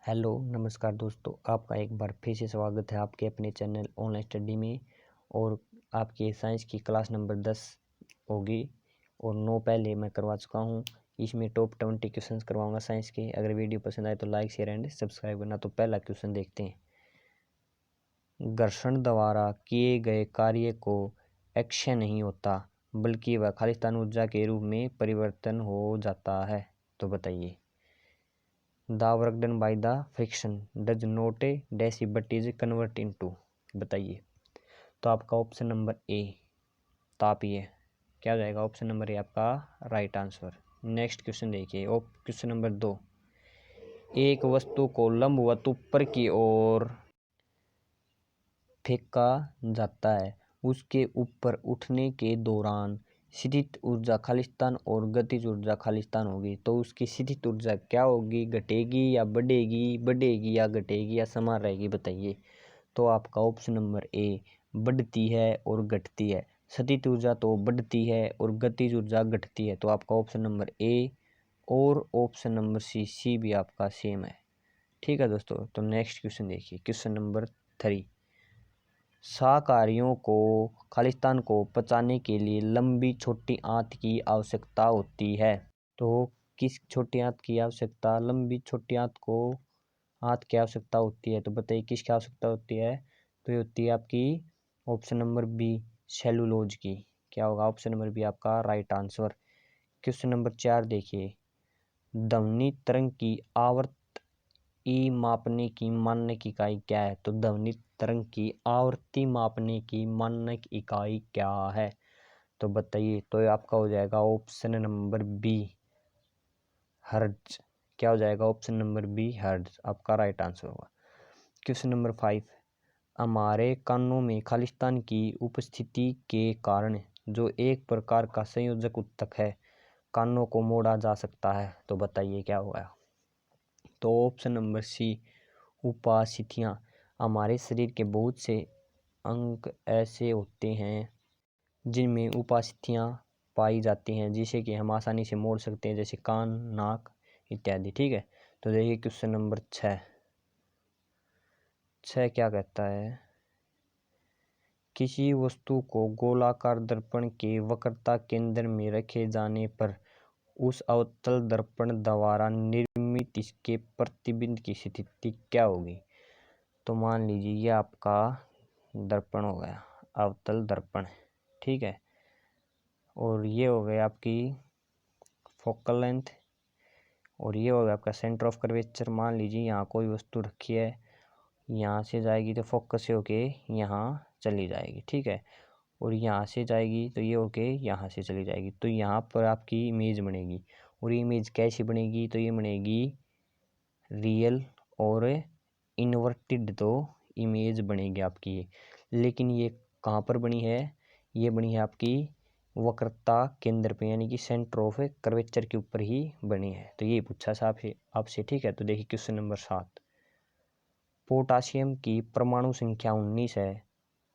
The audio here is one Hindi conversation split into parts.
हेलो नमस्कार दोस्तों, आपका एक बार फिर से स्वागत है आपके अपने चैनल ऑनलाइन स्टडी में। और आपके साइंस की क्लास नंबर 10 होगी और 9 पहले मैं करवा चुका हूँ। इसमें टॉप 20 क्वेश्चन करवाऊंगा साइंस के। अगर वीडियो पसंद आए तो लाइक शेयर एंड सब्सक्राइब करना। तो पहला क्वेश्चन देखते हैं। घर्षण द्वारा किए गए कार्य को अक्षय नहीं होता बल्कि वह खालिस्तान ऊर्जा के रूप में परिवर्तन हो जाता है। तो बताइए। The work done by the friction does not dash but is convert into। बताइए। तो आपका ऑप्शन नंबर ए तापीय क्या हो जाएगा। ऑप्शन नंबर ए आपका राइट आंसर। नेक्स्ट क्वेश्चन देखिए। Question number 2। एक वस्तु को लंबवत ऊपर की ओर फेंका जाता है, उसके ऊपर उठने के दौरान स्थित ऊर्जा खालिस्तान और गतिज ऊर्जा खालिस्तान होगी। तो उसकी स्थित ऊर्जा क्या होगी, घटेगी या बढ़ेगी, बढ़ेगी या घटेगी या समान रहेगी। बताइए। तो आपका ऑप्शन नंबर ए बढ़ती है और घटती है। स्थित ऊर्जा तो बढ़ती है और गतिज ऊर्जा घटती है। तो आपका ऑप्शन नंबर ए और ऑप्शन नंबर सी भी आपका सेम है। ठीक है दोस्तों। तो नेक्स्ट क्वेश्चन देखिए। Question number 3। शाकाहारियों को खालिस्तान को पचाने के लिए लंबी छोटी आंत की आवश्यकता होती है। तो किस छोटी आंत की आवश्यकता, लंबी छोटी आंत की आवश्यकता होती है। तो बताइए किसकी आवश्यकता होती है। तो ये होती है आपकी ऑप्शन नंबर बी सेलुलोज की। क्या होगा ऑप्शन नंबर बी आपका राइट आंसर। क्वेश्चन नंबर 4 देखिए। ध्वनि तरंग की आवर्त ई मापने की मानक इकाई क्या है। तो ध्वनि तरंग की आवृत्ति मापने की मानक इकाई क्या है। तो बताइए। तो ये आपका हो जाएगा ऑप्शन नंबर बी हर्ट्ज। क्या हो जाएगा ऑप्शन नंबर बी हर्ट्ज आपका राइट आंसर होगा। Question number 5। हमारे कानों में खालिस्तान की उपस्थिति के कारण जो एक प्रकार का संयोजक उत्तक है, कानों को मोड़ा जा सकता है। तो बताइए क्या होगा। तो ऑप्शन नंबर सी उपास्थितियाँ। हमारे शरीर के बहुत से अंग ऐसे होते हैं जिनमें उपास्थितियाँ पाई जाती हैं जिसे कि हम आसानी से मोड़ सकते हैं, जैसे कान, नाक इत्यादि। ठीक है। तो देखिए क्वेश्चन नंबर 6 क्या कहता है। किसी वस्तु को गोलाकार दर्पण के वक्रता केंद्र में रखे जाने पर उस अवतल दर्पण द्वारा निर्मित इसके प्रतिबिंब की स्थिति क्या होगी। तो मान लीजिए ये आपका दर्पण हो गया, अवतल दर्पण। ठीक है। और ये हो गया आपकी फोकल लेंथ और ये हो गया आपका सेंटर ऑफ कर्वेचर। मान लीजिए यहाँ कोई वस्तु रखी है, यहाँ से जाएगी तो फोकस से होके यहाँ चली जाएगी। ठीक है। और यहाँ से जाएगी तो ये होके यहाँ से चली जाएगी। तो यहाँ पर आपकी इमेज बनेगी। और ये इमेज कैसी बनेगी। तो ये बनेगी रियल और इन्वर्टेड तो इमेज बनेगी आपकी ये। लेकिन ये कहाँ पर बनी है, ये बनी है आपकी वक्रता केंद्र पे, यानी कि सेंटर ऑफ कर्वेचर के ऊपर ही बनी है। तो ये पूछा सा आपसे। ठीक है। तो देखिए क्वेश्चन नंबर 7। पोटासियम की परमाणु संख्या 19 है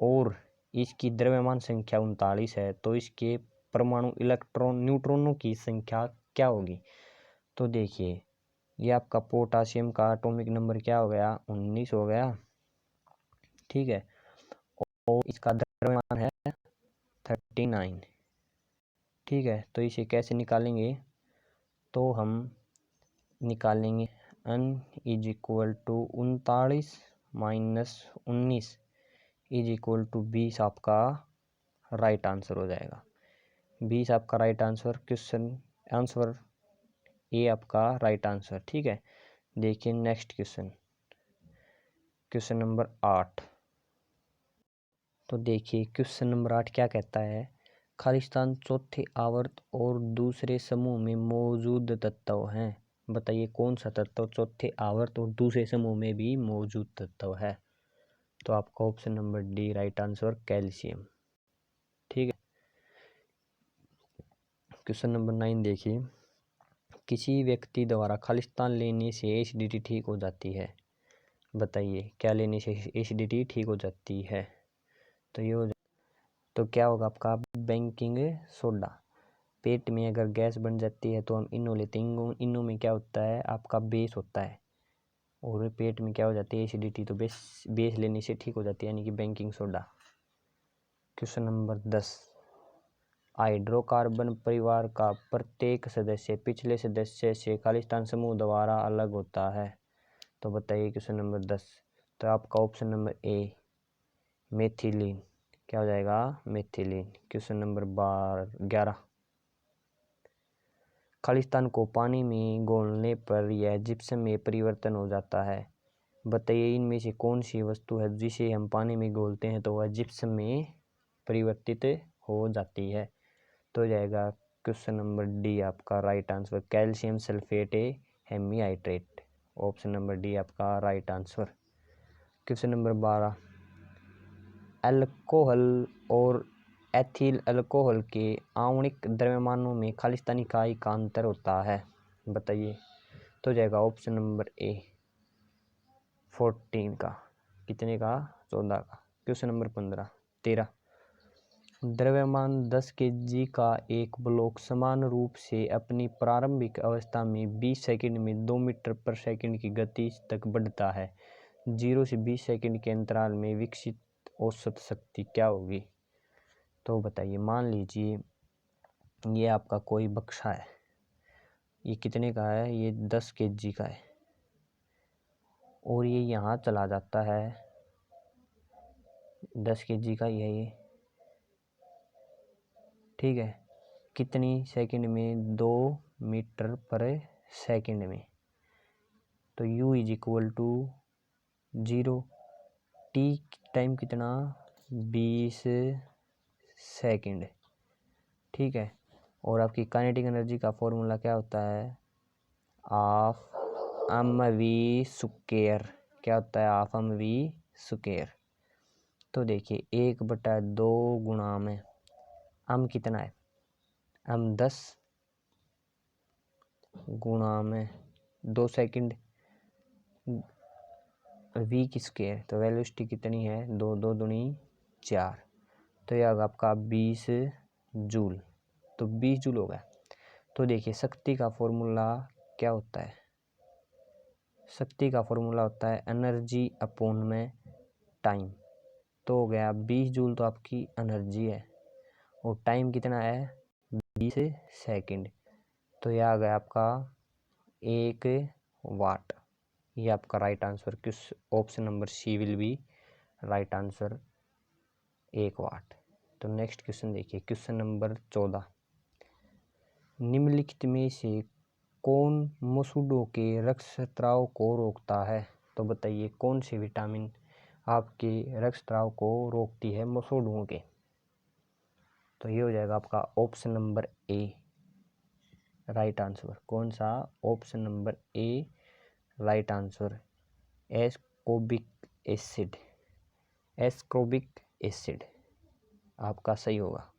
और इसकी द्रव्यमान संख्या 39 है। तो इसके परमाणु न्यूट्रॉनों की संख्या क्या होगी। तो देखिए ये आपका पोटासियम का एटॉमिक नंबर क्या हो गया, 19 हो गया। ठीक है। और इसका द्रव्यमान है 39। ठीक है। तो इसे कैसे निकालेंगे। तो हम निकालेंगे n is equal to 39 minus 19 is equal to 20 आपका राइट आंसर हो जाएगा। 20 आपका right answer. Question answer A आपका राइट आंसर। ठीक है। देखिए नेक्स्ट क्वेश्चन। Question number 8। तो देखिए क्वेश्चन नंबर 8 क्या कहता है। खालिस्तान चौथे आवर्त और दूसरे समूह में मौजूद तत्व हैं। बताइए कौन सा तत्व चौथे आवर्त और दूसरे समूह में भी मौजूद तत्व है। तो आपका option number D right answer calcium. ठीक है। क्वेश्चन नंबर 9 देखिए। किसी व्यक्ति द्वारा खालिस्तान लेने से एसिडिटी ठीक हो जाती है। बताइए क्या लेने से एसिडिटी ठीक हो जाती है। तो ये तो क्या होगा आपका बेकिंग सोडा। पेट में अगर गैस बन जाती है तो हम इनो लेते हैं। इनो में क्या होता है आपका बेस होता है। और पेट में क्या हो जाती है, एसिडिटी, तो बेस लेने से ठीक हो जाती है, यानी कि baking soda. Question number 10, hydrocarbon परिवार का प्रत्येक सदस्य पिछले सदस्य से खालिस्तान समूह द्वारा अलग होता है। तो बताइए क्वेश्चन नंबर 10। तो आपका ऑप्शन नंबर ए मेथिलीन, क्या हो जाएगा, मेथिलीन। क्वेश्चन नंबर 11, खालिस्तान को पानी में घोलने पर यह जिप्सम में परिवर्तन हो जाता है। बताइए इनमें से कौन सी वस्तु है जिसे हम पानी में घोलते हैं तो वह जिप्सम में परिवर्तित हो जाती है। तो हो जाएगा क्वेश्चन नंबर डी आपका right answer, calcium sulphate hemihydrate. Option number D आपका right answer. Question number 12, alcohol और एथिल अल्कोहल के आणविक द्रव्यमानों में खालिस्तानी इकाई का अंतर होता है। बताइए। तो जाएगा ऑप्शन नंबर ए 14 का, कितने का, 14 का। क्वेश्चन नंबर 13, द्रव्यमान 10 kg का एक ब्लॉक समान रूप से अपनी प्रारंभिक अवस्था में 20 सेकंड में 2 मीटर पर सेकंड की गति तक बढ़ता है। 0 से 20 सेकंड के अंतराल में विकसित औसत शक्ति क्या होगी। तो बताइए, मान लीजिए ये आपका कोई बक्सा है, ये कितने का है, ये 10 kg का है और ये यहाँ चला जाता है, 10 kg का ये ठीक है, कितनी सेकंड में, 2 मीटर पर सेकंड में। तो u is equal to 0, t time कितना, 20 सेकंड, ठीक है। और आपकी काइनेटिक एनर्जी का फॉर्मूला क्या होता है, हाफ mv स्क्वायर, क्या होता है, हाफ mv स्क्वायर। तो देखिए 1/2 गुणा में कितना है, 10 गुणा में 2 सेकंड v की स्क्वायर, तो वेलोसिटी कितनी है, 2 2 दूनी 4, तो यह होगा आपका 20 जूल। तो 20 जूल होगा। तो देखिए शक्ति का फॉर्मूला क्या होता है, शक्ति का फॉर्मूला होता है एनर्जी अपॉन में टाइम। तो हो गया 20 जूल, तो आपकी एनर्जी है और टाइम कितना है, 20 सेकंड। तो यह आ गया आपका 1 वाट। ये आपका राइट आंसर, किस option number C will be right answer, 1 watt. तो नेक्स्ट क्वेश्चन देखिए, क्वेश्चन नंबर 14, निम्नलिखित में से कौन मसूड़ों के रक्तस्राव को रोकता है। तो बताइए कौन सी विटामिन आपके रक्तस्राव को रोकती है मसूड़ों के। तो ये हो जाएगा आपका option number A right answer. कौन सा, option number A right answer, एस्कोबिक acid, एस्कोबिक acid आपका सही होगा।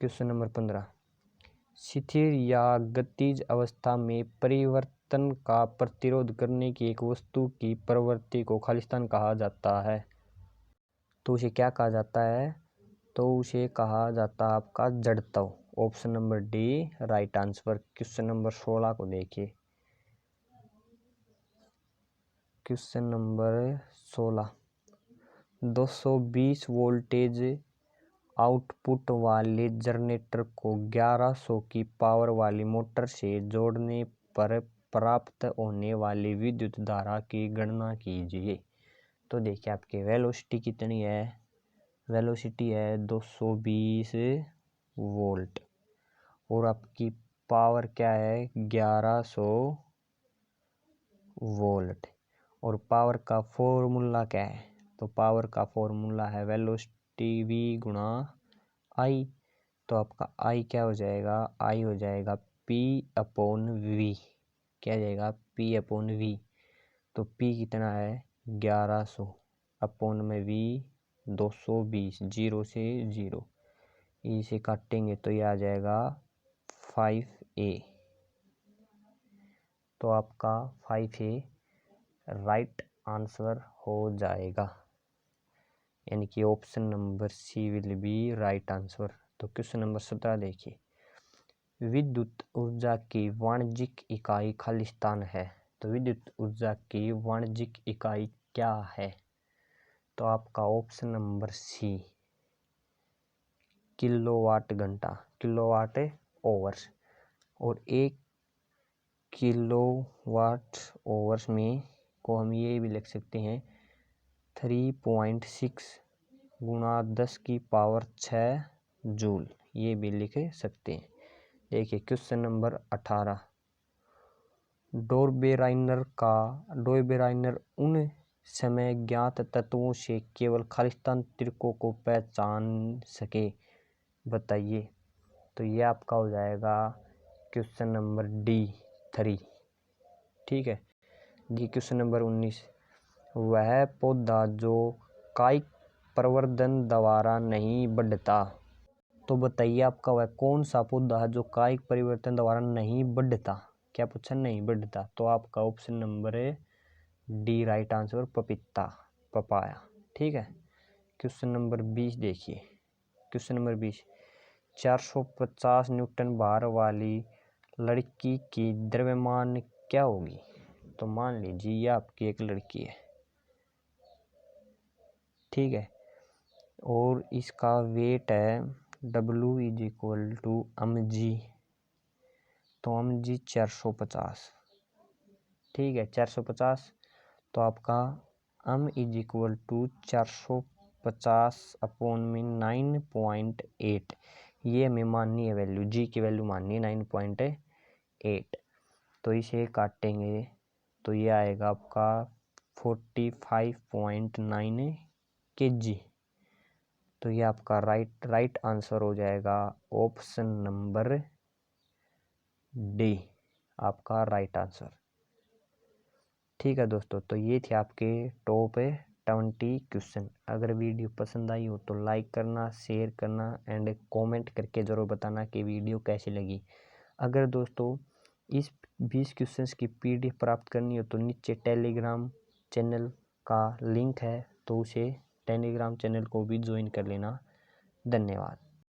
क्वेश्चन नंबर 15, स्थिर या गतिज अवस्था में परिवर्तन का प्रतिरोध करने की एक वस्तु की प्रवृत्ति को खालिस्तान कहा जाता है। तो उसे क्या कहा जाता है, तो उसे कहा जाता है आपका जड़त्व। Option number D right answer. Question number 16 को देखिए, क्वेश्चन नंबर 16, 220 वोल्टेज आउटपुट वाले जनरेटर को 1100 की पावर वाली मोटर से जोड़ने पर प्राप्त होने वाली विद्युत धारा की गणना कीजिए। तो देखिए आपकी वेलोसिटी कितनी है, वेलोसिटी है 220 वोल्ट और आपकी पावर क्या है, 1100 वोल्ट। और पावर का फॉर्मूला क्या है, तो पावर का फॉर्मूला है वेलोसिटी v गुणा आई। तो आपका आई क्या हो जाएगा, आई हो जाएगा p अपॉन v, क्या हो जाएगा, p अपॉन v। तो p कितना है, 1100 अपॉन में v 220, 0 से 0, इसे काटेंगे तो ये आ जाएगा 5a। तो आपका 5a राइट आंसर हो जाएगा, यानी कि option number C will be right answer. तो क्वेश्चन नंबर 17 देखिए, विद्युत ऊर्जा की वाणिज्यिक इकाई खालिस्तान है। तो विद्युत ऊर्जा की वाणिज्यिक इकाई क्या है? तो आपका ऑप्शन नंबर सी, किलोवाट घंटा, किलोवाट ओवर्स। और 1 किलोवाट ओवर्स में को हम ये भी लिख सकते हैं 3.6 गुणा 10⁶ जूल, ये भी लिख सकते हैं। देखिए क्वेश्चन नंबर 18, डोरबेराइनर उन समय ज्ञात तत्वों से केवल खालिस्तान त्रिकों को पहचान सके, बताइए। तो ये आपका हो जाएगा क्वेश्चन नंबर डी 3। ठीक है जी। क्वेश्चन नंबर 19, वह पौधा जो कायिक प्रवर्धन द्वारा नहीं बढ़ता, तो बताइए आपका वह कौन सा पौधा है जो कायिक परिवर्तन द्वारा नहीं बढ़ता? क्या पूछा? नहीं बढ़ता। तो आपका option number D right answer, पपीता, पपाया। ठीक है। क्वेश्चन नंबर 20 देखिए। क्वेश्चन नंबर 20, 450 न्यूटन भार वाली लड़की की द्रव्यमान क्या होगी? तो मान लीजिए ये आपकी एक लड़की है, ठीक है, और इसका वेट है W = mg। तो mg 450, ठीक है, 450। तो आपका m = 450/9.8, ये हमें माननी है वैल्यू, g की वैल्यू माननी है 9.8। तो इसे काटेंगे तो ये आएगा आपका 45.9 kg। तो ये आपका राइट आंसर हो जाएगा ऑप्शन नंबर डी, आपका राइट आंसर। ठीक है दोस्तों, तो ये थे आपके टॉप 20 क्वेश्चन। अगर वीडियो पसंद आई हो तो लाइक करना, शेयर करना एंड कमेंट करके ज़रूर बताना कि वीडियो कैसी लगी। अगर दोस्तों इस 20 क्वेश्चंस की PDF प्राप्त करनी हो तो नीचे टेलीग्राम चैनल का लिंक है, तो उसे टेलीग्राम चैनल को भी ज्वाइन कर लेना। धन्यवाद।